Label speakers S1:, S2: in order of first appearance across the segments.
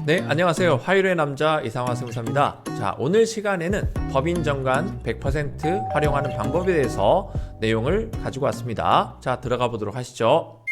S1: 네, 안녕하세요. 화요일의 남자 이상화 세무사입니다. 자, 오늘 시간에는 법인 정관 100% 활용하는 방법에 대해서 내용을 가지고 왔습니다. 자, 들어가 보도록 하시죠.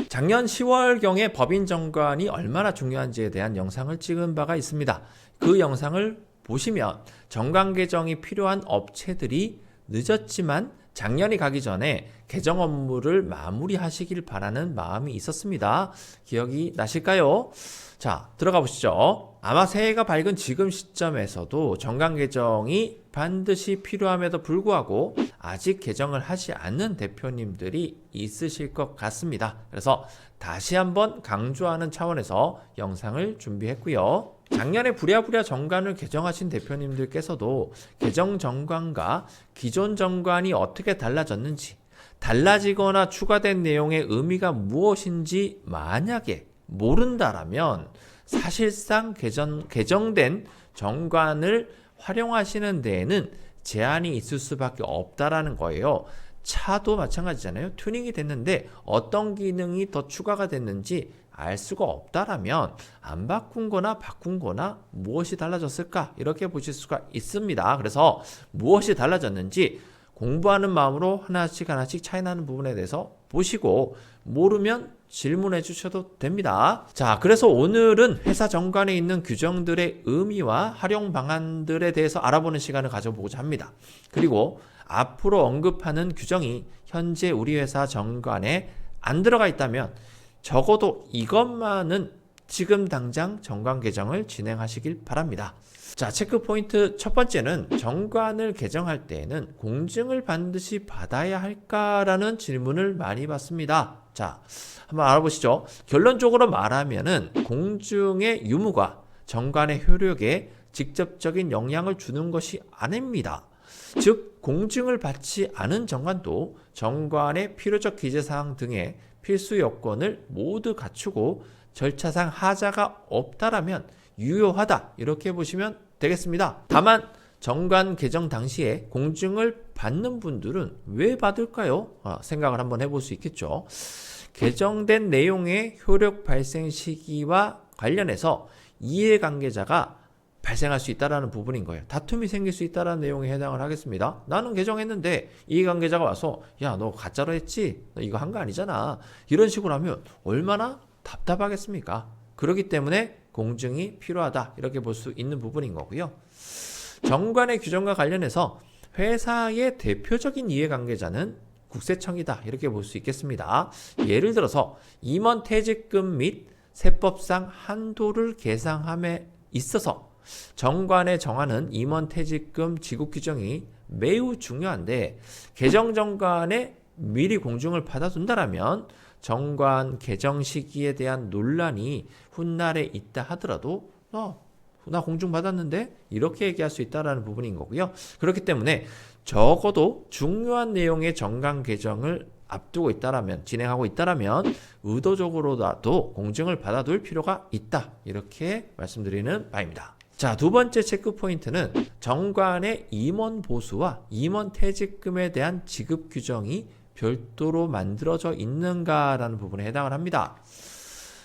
S1: 작년 10월경에 법인 정관이 얼마나 중요한지에 대한 영상을 찍은 바가 있습니다. 그 영상을 보시면 정관 개정이 필요한 업체들이 늦었지만 작년이 가기 전에 개정 업무를 마무리하시길 바라는 마음이 있었습니다. 기억이 나실까요? 자, 들어가 보시죠. 아마 새해가 밝은 지금 시점에서도 정관 개정이 반드시 필요함에도 불구하고 아직 개정을 하지 않는 대표님들이 있으실 것 같습니다. 그래서 다시 한번 강조하는 차원에서 영상을 준비했고요. 작년에 부랴부랴 정관을 개정하신 대표님들께서도 개정 정관과 기존 정관이 어떻게 달라졌는지, 달라지거나 추가된 내용의 의미가 무엇인지 만약에 모른다라면 사실상 개정된 정관을 활용하시는 데에는 제한이 있을 수밖에 없다라는 거예요. 차도 마찬가지잖아요. 튜닝이 됐는데 어떤 기능이 더 추가가 됐는지 알 수가 없다라면 안 바꾼 거나 바꾼 거나 무엇이 달라졌을까? 이렇게 보실 수가 있습니다. 그래서 무엇이 달라졌는지 공부하는 마음으로 하나씩 차이 나는 부분에 대해서 보시고 모르면 질문해 주셔도 됩니다. 자, 그래서 오늘은 회사 정관에 있는 규정들의 의미와 활용 방안들에 대해서 알아보는 시간을 가져보고자 합니다. 그리고 앞으로 언급하는 규정이 현재 우리 회사 정관에 안 들어가 있다면 적어도 이것만은 지금 당장 정관 개정을 진행하시길 바랍니다. 자, 체크 포인트 첫 번째는 정관을 개정할 때에는 공증을 반드시 받아야 할까라는 질문을 많이 받습니다. 자, 한번 알아보시죠. 결론적으로 말하면은 공증의 유무가 정관의 효력에 직접적인 영향을 주는 것이 아닙니다. 즉, 공증을 받지 않은 정관도 정관의 필요적 기재사항 등의 필수 요건을 모두 갖추고 절차상 하자가 없다라면 유효하다, 이렇게 보시면 되겠습니다. 다만 정관 개정 당시에 공증을 받는 분들은 왜 받을까요? 생각을 한번 해볼 수 있겠죠. 개정된 내용의 효력 발생 시기와 관련해서 이해관계자가 발생할 수 있다는 부분인 거예요. 다툼이 생길 수 있다는 내용에 해당을 하겠습니다. 나는 개정했는데 이해관계자가 와서 야, 너 가짜로 했지? 너 이거 한 거 아니잖아. 이런 식으로 하면 얼마나 답답하겠습니까? 그렇기 때문에 공증이 필요하다, 이렇게 볼 수 있는 부분인 거고요. 정관의 규정과 관련해서 회사의 대표적인 이해관계자는 국세청이다, 이렇게 볼 수 있겠습니다. 예를 들어서 임원 퇴직금 및 세법상 한도를 계상함에 있어서 정관에 정하는 임원 퇴직금 지급 규정이 매우 중요한데 개정 정관에 미리 공증을 받아둔다라면 정관 개정 시기에 대한 논란이 훗날에 있다 하더라도 나 공증 받았는데 이렇게 얘기할 수 있다는 부분인 거고요. 그렇기 때문에 적어도 중요한 내용의 정관 개정을 앞두고 있다라면, 진행하고 있다라면 의도적으로라도 공증을 받아둘 필요가 있다, 이렇게 말씀드리는 바입니다. 자, 두 번째 체크 포인트는 정관의 임원 보수와 임원 퇴직금에 대한 지급 규정이 별도로 만들어져 있는가라는 부분에 해당을 합니다.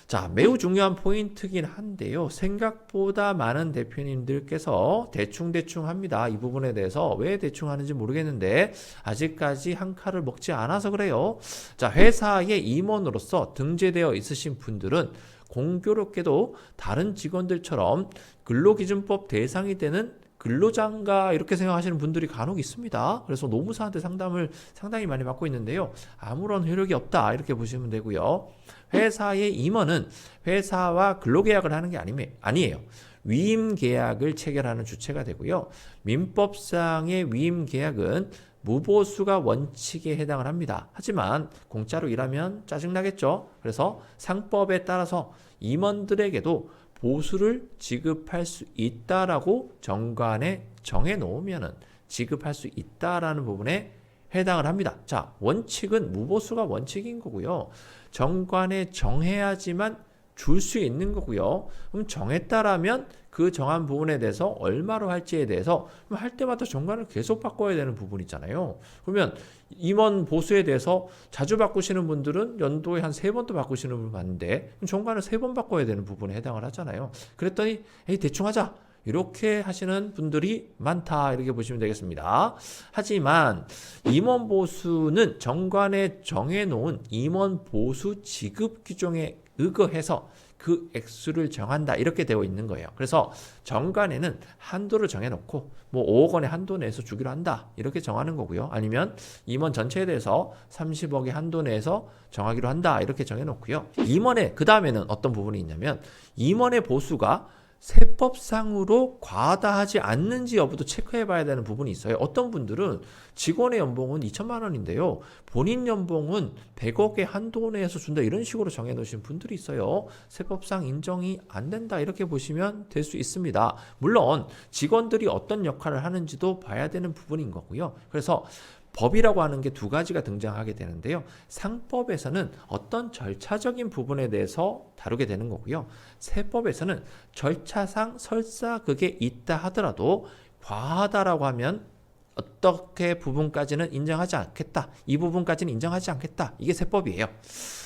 S1: 자, 매우 중요한 포인트긴 한데요. 생각보다 많은 대표님들께서 대충 합니다. 이 부분에 대해서 왜 대충 하는지 모르겠는데 아직까지 한 칼을 먹지 않아서 그래요. 자, 회사의 임원으로서 등재되어 있으신 분들은 공교롭게도 다른 직원들처럼 근로기준법 대상이 되는 근로자인가 이렇게 생각하시는 분들이 간혹 있습니다. 그래서 노무사한테 상담을 상당히 많이 받고 있는데요. 아무런 효력이 없다, 이렇게 보시면 되고요. 회사의 임원은 회사와 근로계약을 하는 게 아니에요. 위임계약을 체결하는 주체가 되고요. 민법상의 위임계약은 무보수가 원칙에 해당을 합니다. 하지만 공짜로 일하면 짜증나겠죠. 그래서 상법에 따라서 임원들에게도 보수를 지급할 수 있다라고 정관에 정해놓으면 지급할 수 있다라는 부분에 해당을 합니다. 자, 원칙은 무보수가 원칙인 거고요. 정관에 정해야지만 줄 수 있는 거고요. 그럼 정했다라면 그 정한 부분에 대해서 얼마로 할지에 대해서 할 때마다 정관을 계속 바꿔야 되는 부분이 있잖아요. 그러면 임원 보수에 대해서 자주 바꾸시는 분들은 연도에 한 3번도 바꾸시는 분 많은데 정관을 3번 바꿔야 되는 부분에 해당을 하잖아요. 그랬더니 에이 대충 하자. 이렇게 하시는 분들이 많다 이렇게 보시면 되겠습니다. 하지만 임원 보수는 정관에 정해놓은 임원 보수 지급 규정에 의거해서 그 액수를 정한다 이렇게 되어 있는 거예요. 그래서 정관에는 한도를 정해놓고 뭐 5억 원의 한도 내에서 주기로 한다 이렇게 정하는 거고요. 아니면 임원 전체에 대해서 30억의 한도 내에서 정하기로 한다 이렇게 정해놓고요. 임원의 그 다음에는 어떤 부분이 있냐면 임원의 보수가 세법상으로 과다하지 않는지 여부도 체크해 봐야 되는 부분이 있어요. 어떤 분들은 직원의 연봉은 2천만 원인데요. 본인 연봉은 100억의 한도 내에서 준다 이런 식으로 정해 놓으신 분들이 있어요. 세법상 인정이 안 된다 이렇게 보시면 될 수 있습니다. 물론 직원들이 어떤 역할을 하는지도 봐야 되는 부분인 거고요. 그래서 법이라고 하는 게 2가지가 등장하게 되는데요. 상법에서는 어떤 절차적인 부분에 대해서 다루게 되는 거고요. 세법에서는 절차상 설사 그게 있다 하더라도 과하다라고 하면 어떻게 부분까지는 인정하지 않겠다. 이 부분까지는 인정하지 않겠다. 이게 세법이에요.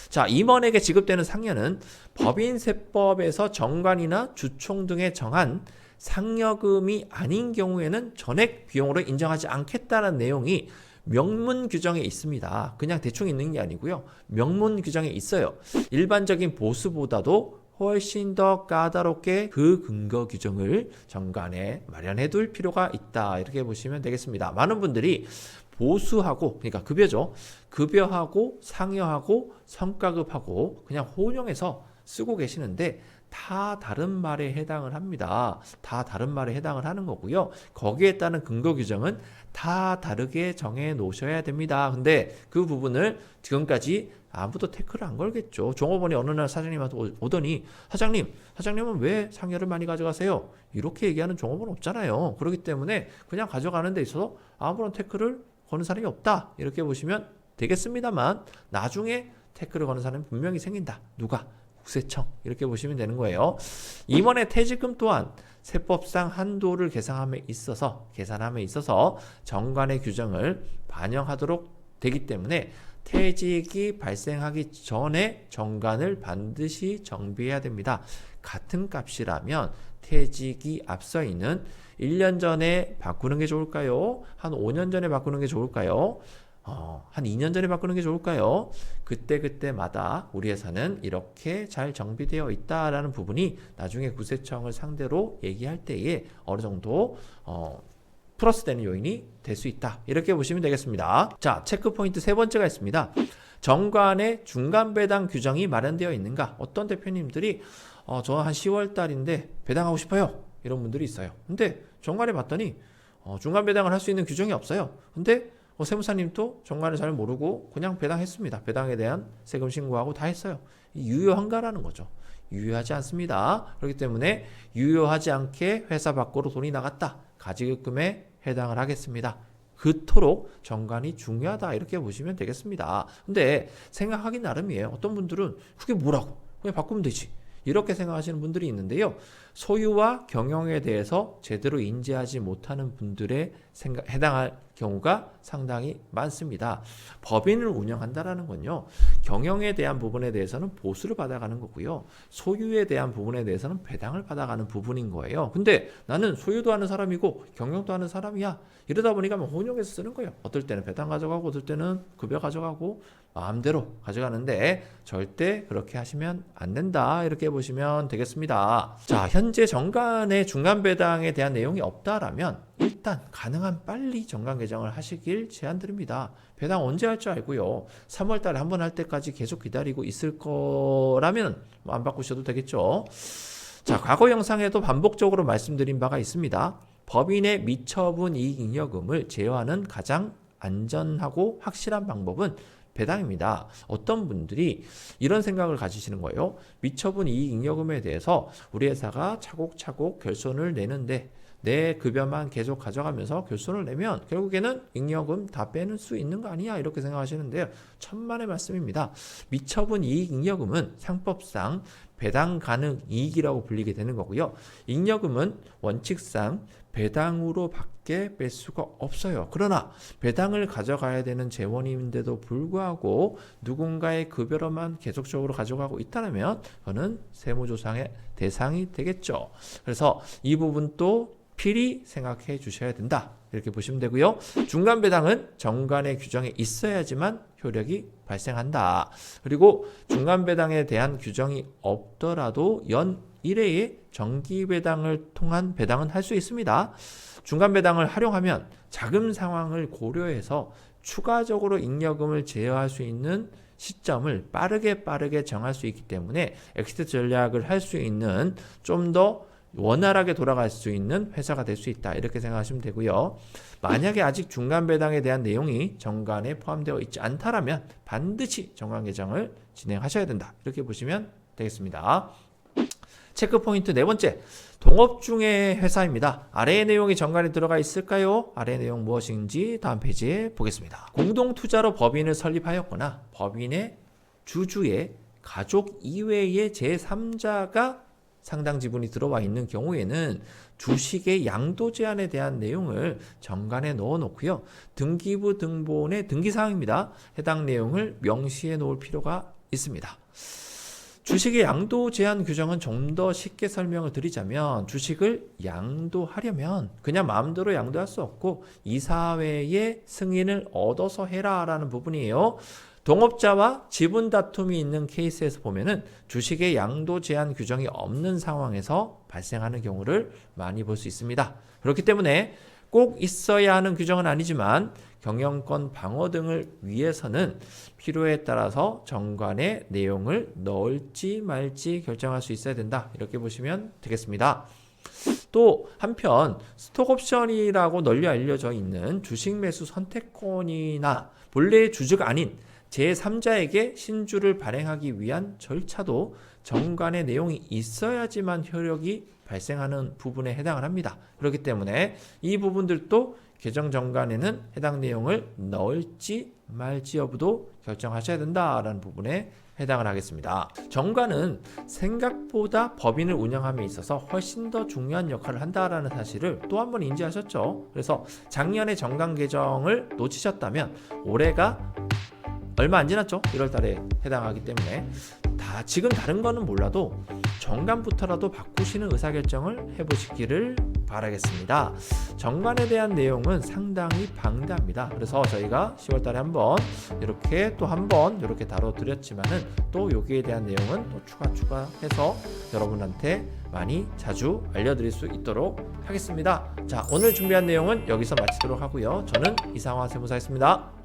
S1: 자, 임원에게 지급되는 상여는 법인세법에서 정관이나 주총 등에 정한 상여금이 아닌 경우에는 전액 비용으로 인정하지 않겠다는 내용이 명문 규정에 있습니다. 그냥 대충 있는 게 아니고요. 명문 규정에 있어요. 일반적인 보수보다도 훨씬 더 까다롭게 그 근거 규정을 정관에 마련해 둘 필요가 있다. 이렇게 보시면 되겠습니다. 많은 분들이 보수하고 그러니까 급여죠. 급여하고 상여하고 성과급하고 그냥 혼용해서 쓰고 계시는데 다 다른 말에 해당을 합니다. 다 다른 말에 해당을 하는 거고요. 거기에 따른 근거 규정은 다 다르게 정해 놓으셔야 됩니다. 근데 그 부분을 지금까지 아무도 태클을 안 걸겠죠. 종업원이 어느 날 사장님한테 오더니 사장님은 왜 상여를 많이 가져가세요? 이렇게 얘기하는 종업원 없잖아요. 그렇기 때문에 그냥 가져가는 데 있어서 아무런 태클을 거는 사람이 없다. 이렇게 보시면 되겠습니다만 나중에 태클을 거는 사람이 분명히 생긴다. 누가? 국세청 이렇게 보시면 되는 거예요. 임원의 퇴직금 또한 세법상 한도를 계산함에 있어서 정관의 규정을 반영하도록 되기 때문에 퇴직이 발생하기 전에 정관을 반드시 정비해야 됩니다. 같은 값이라면 퇴직이 앞서 있는 1년 전에 바꾸는 게 좋을까요? 한 5년 전에 바꾸는 게 좋을까요? 한 2년 전에 바꾸는 게 좋을까요? 그때마다 우리 회사는 이렇게 잘 정비되어 있다라는 부분이 나중에 구세청을 상대로 얘기할 때에 어느 정도 플러스 되는 요인이 될 수 있다. 이렇게 보시면 되겠습니다. 자, 체크 포인트 3번째가 있습니다. 정관의 중간 배당 규정이 마련되어 있는가? 어떤 대표님들이 저 한 10월 달인데 배당하고 싶어요. 이런 분들이 있어요. 근데 정관에 봤더니 중간 배당을 할 수 있는 규정이 없어요. 근데 세무사님도 정관을 잘 모르고 그냥 배당했습니다. 배당에 대한 세금 신고하고 다 했어요. 유효한가라는 거죠. 유효하지 않습니다. 그렇기 때문에 유효하지 않게 회사 밖으로 돈이 나갔다. 가지급금에 해당을 하겠습니다. 그토록 정관이 중요하다 이렇게 보시면 되겠습니다. 근데 생각하기 나름이에요. 어떤 분들은 그게 뭐라고? 그냥 바꾸면 되지. 이렇게 생각하시는 분들이 있는데요. 소유와 경영에 대해서 제대로 인지하지 못하는 분들의 해당할 경우가 상당히 많습니다. 법인을 운영한다라는 건요. 경영에 대한 부분에 대해서는 보수를 받아가는 거고요. 소유에 대한 부분에 대해서는 배당을 받아가는 부분인 거예요. 근데 나는 소유도 하는 사람이고 경영도 하는 사람이야. 이러다 보니까 혼용해서 쓰는 거예요. 어떨 때는 배당 가져가고 어떨 때는 급여 가져가고 마음대로 가져가는데 절대 그렇게 하시면 안 된다. 이렇게 보시면 되겠습니다. 자, 현재 정관의 중간 배당에 대한 내용이 없다라면 일단 가능한 빨리 정관 개정을 하시길 제안드립니다. 배당 언제 할 줄 알고요. 3월 달에 한 번 할 때까지 계속 기다리고 있을 거라면 안 바꾸셔도 되겠죠. 자, 과거 영상에도 반복적으로 말씀드린 바가 있습니다. 법인의 미처분 이익잉여금을 제어하는 가장 안전하고 확실한 방법은 배당입니다. 어떤 분들이 이런 생각을 가지시는 거예요. 미처분 이익잉여금에 대해서 우리 회사가 차곡차곡 결손을 내는데 내 급여만 계속 가져가면서 결손을 내면 결국에는 잉여금 다 빼는 수 있는 거 아니야? 이렇게 생각하시는데요. 천만의 말씀입니다. 미처분 이익잉여금은 상법상 배당 가능 이익이라고 불리게 되는 거고요. 잉여금은 원칙상 배당으로 밖에 뺄 수가 없어요. 그러나 배당을 가져가야 되는 재원인데도 불구하고 누군가의 급여로만 계속적으로 가져가고 있다면 그거는 세무조사의 대상이 되겠죠. 그래서 이 부분도 필히 생각해 주셔야 된다. 이렇게 보시면 되고요. 중간 배당은 정관의 규정에 있어야지만 효력이 발생한다. 그리고 중간 배당에 대한 규정이 없더라도 연 1회에 정기 배당을 통한 배당은 할 수 있습니다. 중간 배당을 활용하면 자금 상황을 고려해서 추가적으로 잉여금을 제어할 수 있는 시점을 빠르게 정할 수 있기 때문에 엑시트 전략을 할 수 있는 좀 더 원활하게 돌아갈 수 있는 회사가 될 수 있다. 이렇게 생각하시면 되고요. 만약에 아직 중간 배당에 대한 내용이 정관에 포함되어 있지 않다라면 반드시 정관 개정을 진행하셔야 된다. 이렇게 보시면 되겠습니다. 체크 포인트 네 번째, 동업 중의 회사입니다. 아래의 내용이 정관에 들어가 있을까요? 아래의 내용 무엇인지 다음 페이지에 보겠습니다. 공동투자로 법인을 설립하였거나 법인의 주주의 가족 이외의 제3자가 상당 지분이 들어와 있는 경우에는 주식의 양도 제한에 대한 내용을 정관에 넣어 놓고요. 등기부 등본의 등기사항입니다. 해당 내용을 명시해 놓을 필요가 있습니다. 주식의 양도 제한 규정은 좀 더 쉽게 설명을 드리자면 주식을 양도하려면 그냥 마음대로 양도할 수 없고 이사회의 승인을 얻어서 해라 라는 부분이에요. 동업자와 지분 다툼이 있는 케이스에서 보면은 주식의 양도 제한 규정이 없는 상황에서 발생하는 경우를 많이 볼 수 있습니다. 그렇기 때문에 꼭 있어야 하는 규정은 아니지만 경영권 방어 등을 위해서는 필요에 따라서 정관에 내용을 넣을지 말지 결정할 수 있어야 된다. 이렇게 보시면 되겠습니다. 또 한편 스톡옵션이라고 널리 알려져 있는 주식 매수 선택권이나 본래의 주주가 아닌 제3자에게 신주를 발행하기 위한 절차도 정관의 내용이 있어야지만 효력이 발생하는 부분에 해당을 합니다. 그렇기 때문에 이 부분들도 개정 정관에는 해당 내용을 넣을지 말지 여부도 결정하셔야 된다라는 부분에 해당을 하겠습니다. 정관은 생각보다 법인을 운영함에 있어서 훨씬 더 중요한 역할을 한다라는 사실을 또 한 번 인지하셨죠. 그래서 작년에 정관 개정을 놓치셨다면 올해가 얼마 안 지났죠? 1월 달에 해당하기 때문에 지금 다른 거는 몰라도 정관부터라도 바꾸시는 의사결정을 해보시기를 바라겠습니다. 정관에 대한 내용은 상당히 방대합니다. 그래서 저희가 10월 달에 한번 이렇게 또 한번 이렇게 다뤄드렸지만은 또 여기에 대한 내용은 또 추가해서 여러분한테 많이 자주 알려드릴 수 있도록 하겠습니다. 자, 오늘 준비한 내용은 여기서 마치도록 하고요. 저는 이상화 세무사였습니다.